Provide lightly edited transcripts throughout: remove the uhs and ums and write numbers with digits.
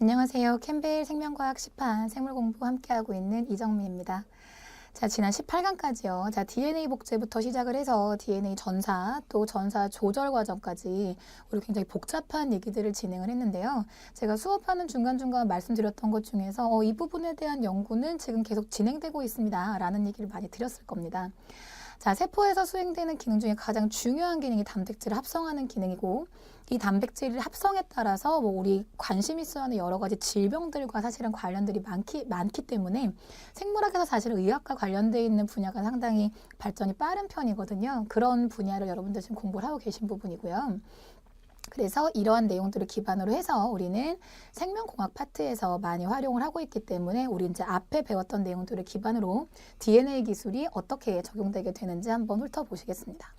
안녕하세요. 캠벨 생명과학 시판 생물공부 함께하고 있는 이정미입니다. 자, 지난 18강까지요. 자, DNA 복제부터 시작을 해서 DNA 전사, 또 전사 조절 과정까지 우리 굉장히 복잡한 얘기들을 진행을 했는데요. 제가 수업하는 중간중간 말씀드렸던 것 중에서 이 부분에 대한 연구는 지금 계속 진행되고 있습니다. 라는 얘기를 많이 드렸을 겁니다. 자, 세포에서 수행되는 기능 중에 가장 중요한 기능이 단백질을 합성하는 기능이고, 이 단백질 합성에 따라서 우리 관심 있어 하는 여러 가지 질병들과 사실은 관련들이 많기 때문에 생물학에서 사실 의학과 관련되어 있는 분야가 상당히 발전이 빠른 편이거든요. 그런 분야를 여러분들 지금 공부를 하고 계신 부분이고요. 그래서 이러한 내용들을 기반으로 해서 우리는 생명공학 파트에서 많이 활용을 하고 있기 때문에 우리 이제 앞에 배웠던 내용들을 기반으로 DNA 기술이 어떻게 적용되게 되는지 한번 훑어보시겠습니다.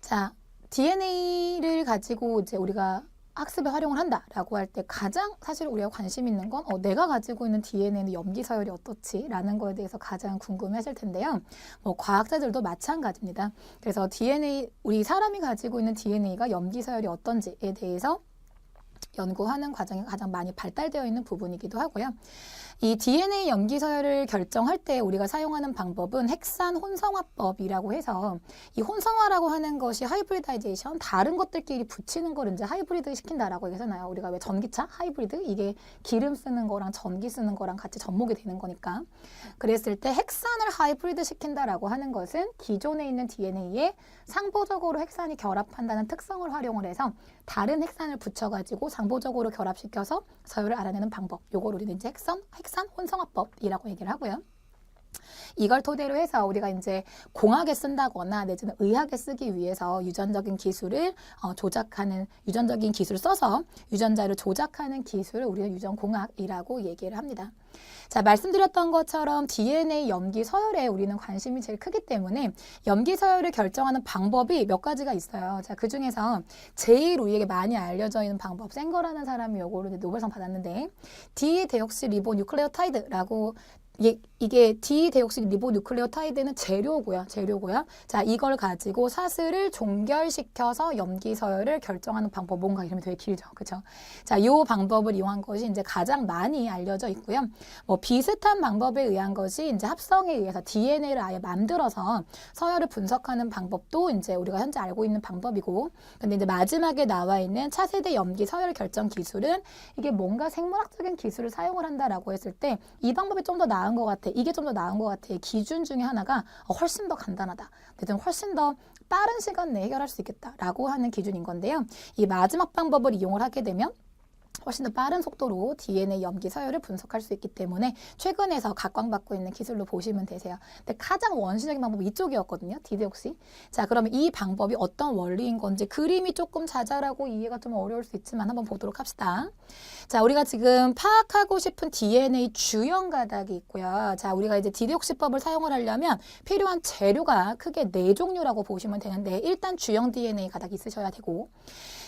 자, DNA를 가지고 이제 우리가 학습에 활용을 한다라고 할 때 가장 사실 우리가 관심 있는 건 내가 가지고 있는 DNA는 염기 서열이 어떻지? 라는 거에 대해서 가장 궁금해 하실 텐데요. 과학자들도 마찬가지입니다. 그래서 DNA, 우리 사람이 가지고 있는 DNA가 염기 서열이 어떤지에 대해서 연구하는 과정이 가장 많이 발달되어 있는 부분이기도 하고요. 이 DNA 염기 서열을 결정할 때 우리가 사용하는 방법은 핵산 혼성화법이라고 해서 이 혼성화라고 하는 것이 하이브리다이제이션, 다른 것들끼리 붙이는 걸 이제 하이브리드 시킨다라고 얘기하잖아요. 우리가 왜 전기차 하이브리드, 이게 기름 쓰는 거랑 전기 쓰는 거랑 같이 접목이 되는 거니까. 그랬을 때 핵산을 하이브리드 시킨다라고 하는 것은 기존에 있는 DNA에 상보적으로 핵산이 결합한다는 특성을 활용을 해서 다른 핵산을 붙여가지고 상보적으로 결합시켜서 서열을 알아내는 방법. 요걸 우리는 이제 핵산 혼성화법이라고 얘기를 하고요. 이걸 토대로 해서 우리가 이제 공학에 쓴다거나 내지는 의학에 쓰기 위해서 유전적인 기술을 유전적인 기술을 써서 유전자를 조작하는 기술을 우리는 유전공학이라고 얘기를 합니다. 자, 말씀드렸던 것처럼 DNA 염기 서열에 우리는 관심이 제일 크기 때문에 염기 서열을 결정하는 방법이 몇 가지가 있어요. 자, 그 중에서 제일 우리에게 많이 알려져 있는 방법, 생거라는 사람이 요거를 노벨상 받았는데 디데옥시리보뉴클레오타이드라고 이게 디데옥시리보뉴클레오타이드는 재료고요. 자, 이걸 가지고 사슬을 종결시켜서 염기 서열을 결정하는 방법, 뭔가 이름이 되게 길죠. 그렇죠? 자, 이 방법을 이용한 것이 이제 가장 많이 알려져 있고요. 비슷한 방법에 의한 것이 이제 합성에 의해서 DNA를 아예 만들어서 서열을 분석하는 방법도 이제 우리가 현재 알고 있는 방법이고, 근데 이제 마지막에 나와 있는 차세대 염기 서열 결정 기술은 이게 뭔가 생물학적인 기술을 사용을 한다라고 했을 때 이 방법이 좀 더 나은 것 같아. 이게 좀 더 나은 것 같아. 기준 중에 하나가 훨씬 더 간단하다. 좀 훨씬 더 빠른 시간 내에 해결할 수 있겠다라고 하는 기준인 건데요. 이 마지막 방법을 이용을 하게 되면 훨씬 더 빠른 속도로 DNA 염기 서열을 분석할 수 있기 때문에 최근에서 각광받고 있는 기술로 보시면 되세요. 근데 가장 원시적인 방법이 이쪽이었거든요. 디데옥시. 자, 그러면 이 방법이 어떤 원리인 건지 그림이 조금 자잘하고 이해가 좀 어려울 수 있지만 한번 보도록 합시다. 자, 우리가 지금 파악하고 싶은 DNA 주형 가닥이 있고요. 자, 우리가 이제 디데옥시법을 사용을 하려면 필요한 재료가 크게 4종류라고 보시면 되는데 일단 주형 DNA 가닥이 있으셔야 되고,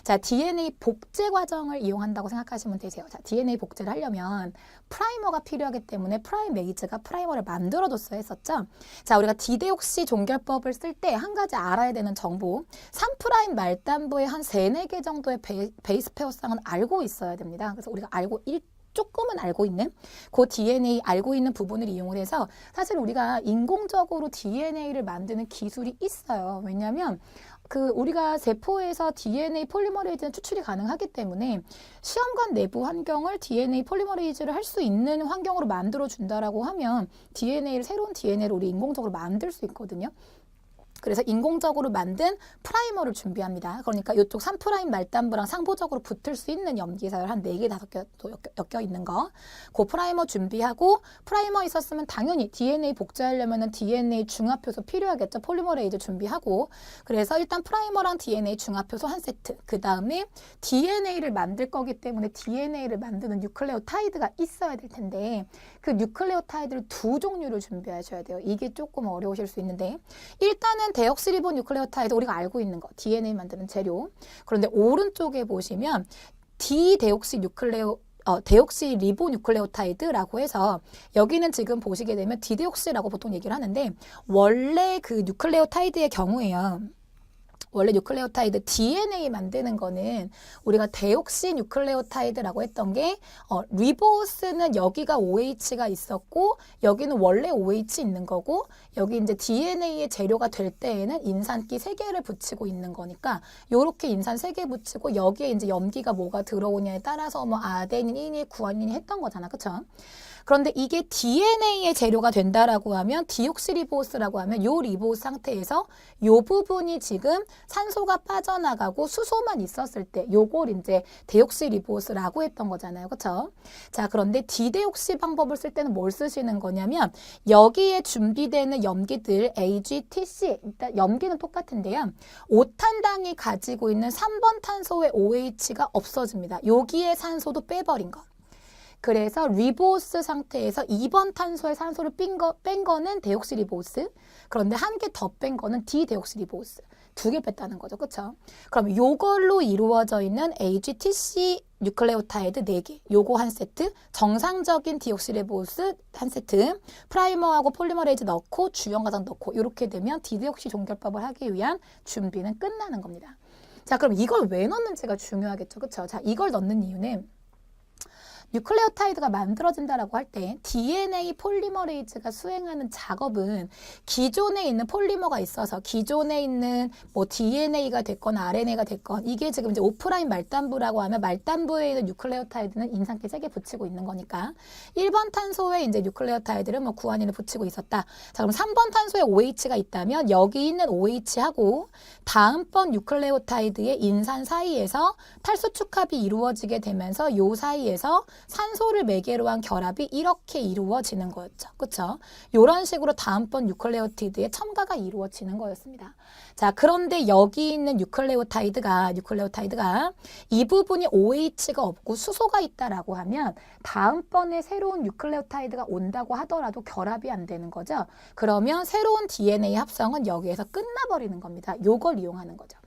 자, DNA 복제 과정을 이용한다고 생각하시면 되세요. 자, DNA 복제를 하려면 프라이머가 필요하기 때문에 프라임메이즈가 프라이머를 만들어줬어야 했었죠. 자, 우리가 디데옥시 종결법을 쓸 때 한 가지 알아야 되는 정보, 3' 말단부의 한 3, 4개 정도의 베이스 페어상은 알고 있어야 됩니다. 그래서 우리가 조금은 알고 있는 그 DNA 알고 있는 부분을 이용을 해서 사실 우리가 인공적으로 DNA를 만드는 기술이 있어요. 왜냐하면 우리가 세포에서 DNA 폴리머레이즈는 추출이 가능하기 때문에 시험관 내부 환경을 DNA 폴리머레이즈를 할 수 있는 환경으로 만들어 준다라고 하면 새로운 DNA를 우리 인공적으로 만들 수 있거든요. 그래서 인공적으로 만든 프라이머를 준비합니다. 그러니까 이쪽 3' 말단부랑 상보적으로 붙을 수 있는 염기 서열 한 4개, 5개 엮여 있는 거. 그 프라이머 준비하고, 프라이머 있었으면 당연히 DNA 복제하려면 DNA 중합효소 필요하겠죠. 폴리머레이즈 준비하고. 그래서 일단 프라이머랑 DNA 중합효소 한 세트. 그 다음에 DNA를 만들 거기 때문에 DNA를 만드는 뉴클레오타이드가 있어야 될 텐데 그 뉴클레오타이드를 2종류를 준비하셔야 돼요. 이게 조금 어려우실 수 있는데 일단은 데옥시리보 뉴클레오타이드 우리가 알고 있는 거 DNA 만드는 재료. 그런데 오른쪽에 보시면 데옥시리보 뉴클레오타이드라고 해서 여기는 지금 보시게 되면 디데옥시라고 보통 얘기를 하는데 원래 그 뉴클레오타이드의 경우에요. 원래 뉴클레오타이드 DNA 만드는 거는 우리가 데옥시 뉴클레오타이드라고 했던 게 리보스는 여기가 OH가 있었고 여기는 원래 OH 있는 거고 여기 이제 DNA의 재료가 될 때에는 인산기 3개를 붙이고 있는 거니까 요렇게 인산 3개 붙이고 여기에 이제 염기가 뭐가 들어오냐에 따라서 뭐 아데닌, 구아닌이 했던 거잖아. 그쵸? 그런데 이게 DNA의 재료가 된다라고 하면 디옥시리보스라고 하면 요 리보스 상태에서 요 부분이 지금 산소가 빠져나가고 수소만 있었을 때 요걸 이제 데옥시리보스라고 했던 거잖아요. 그렇죠? 자, 그런데 디데옥시 방법을 쓸 때는 뭘 쓰시는 거냐면 여기에 준비되는 염기들 AgTC 일단 염기는 똑같은데요. 5탄당이 가지고 있는 3번 탄소의 OH가 없어집니다. 여기에 산소도 빼버린 거. 그래서 리보스 상태에서 2번 탄소의 산소를 뺀 거는 데옥시리보스. 그런데 한 개 더 뺀 거는 디데옥시리보스. 2개 뺐다는 거죠. 그렇죠? 그럼 요걸로 이루어져 있는 AgTC 뉴클레오타이드 4개. 요거 한 세트, 정상적인 디옥시리보스 한 세트, 프라이머하고 폴리머레이즈 넣고 주연 과정 넣고 이렇게 되면 디데옥시 종결법을 하기 위한 준비는 끝나는 겁니다. 자, 그럼 이걸 왜 넣는지가 중요하겠죠. 그렇죠? 자, 이걸 넣는 이유는 뉴클레오타이드가 만들어진다라고 할 때 DNA 폴리머레이즈가 수행하는 작업은 기존에 있는 폴리머가 있어서 기존에 있는 뭐 DNA가 됐건 RNA가 됐건 이게 지금 이제 5' 말단부라고 하면 말단부에 있는 뉴클레오타이드는 인산기 3개 붙이고 있는 거니까 1번 탄소에 이제 뉴클레오타이드를 뭐 구아닌을 붙이고 있었다. 자, 그럼 3번 탄소에 OH가 있다면 여기 있는 OH하고 다음번 뉴클레오타이드의 인산 사이에서 탈수축합이 이루어지게 되면서 요 사이에서 산소를 매개로 한 결합이 이렇게 이루어지는 거였죠. 그렇죠? 이런 식으로 다음번 뉴클레오티드의 첨가가 이루어지는 거였습니다. 자, 그런데 여기 있는 뉴클레오타이드가 이 부분이 OH가 없고 수소가 있다라고 하면 다음번에 새로운 뉴클레오타이드가 온다고 하더라도 결합이 안 되는 거죠. 그러면 새로운 DNA 합성은 여기에서 끝나버리는 겁니다. 요걸 이용하는 거죠.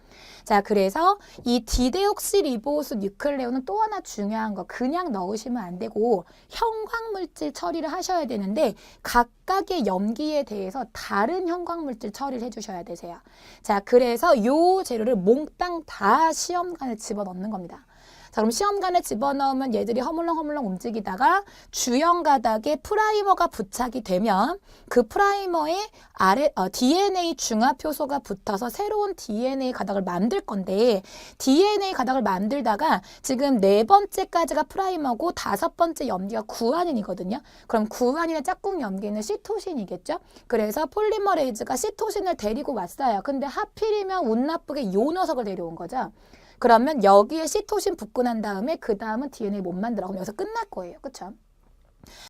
자, 그래서 이 디데옥시리보스 뉴클레온은 또 하나 중요한 거 그냥 넣으시면 안 되고 형광물질 처리를 하셔야 되는데 각각의 염기에 대해서 다른 형광물질 처리를 해주셔야 되세요. 자, 그래서 요 재료를 몽땅 다 시험관에 집어넣는 겁니다. 자, 그럼 시험관에 집어넣으면 얘들이 허물렁허물렁 움직이다가 주연 가닥에 프라이머가 부착이 되면 그 프라이머에 DNA 중합 효소가 붙어서 새로운 DNA 가닥을 만들 건데 DNA 가닥을 만들다가 지금 4번째까지가 프라이머고 5번째 염기가 구아닌이거든요. 그럼 구아닌의 짝꿍 염기는 시토신이겠죠. 그래서 폴리머레이즈가 시토신을 데리고 왔어요. 근데 하필이면 운 나쁘게 요 녀석을 데려온 거죠. 그러면 여기에 시토신 붙고 난 다음에 그 다음은 DNA 못 만들어. 그럼 여기서 끝날 거예요. 그렇죠?